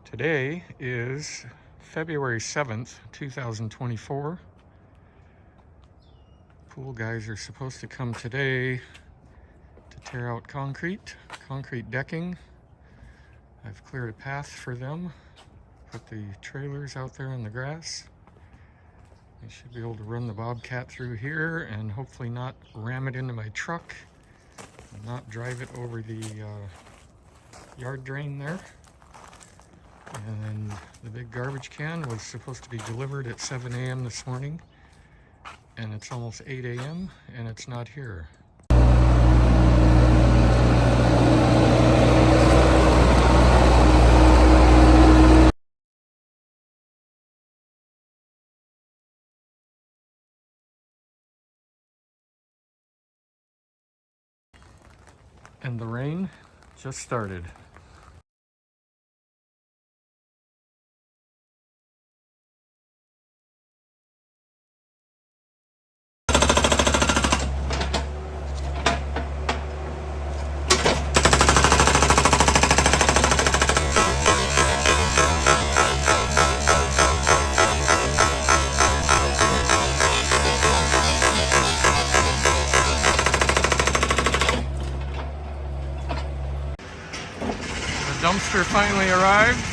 Today is February 7th, 2024. Pool guys are supposed to come today to tear out concrete decking. I've cleared a path for them, put the trailers out there in the grass. I should be able to run the Bobcat through here and hopefully not ram it into my truck and not drive it over the yard drain there. And the big garbage can was supposed to be delivered at 7 a.m. this morning, and it's almost 8 a.m. and it's not here. And the rain just started. Dumpster finally arrived.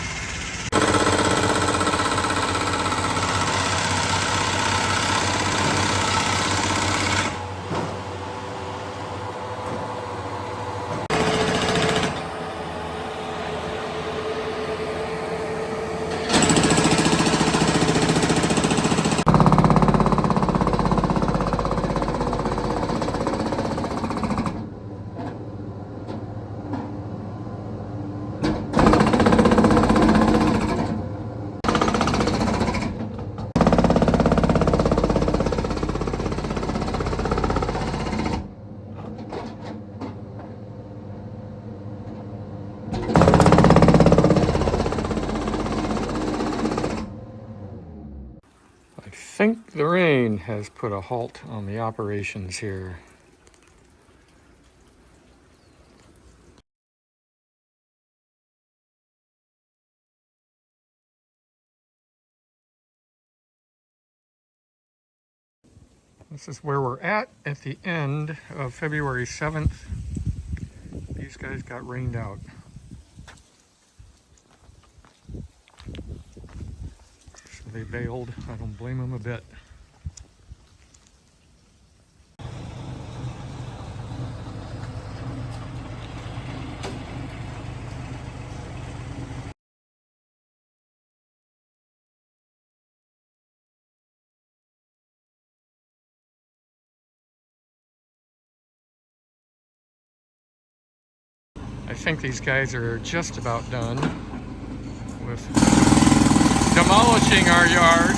I think the rain has put a halt on the operations here. This is where we're at the end of February 7th. These guys got rained out. They bailed. I don't blame them a bit. I think these guys are just about done with demolishing our yard.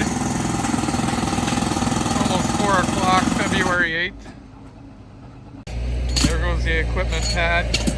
Almost 4 o'clock, February 8th. There goes the equipment pad.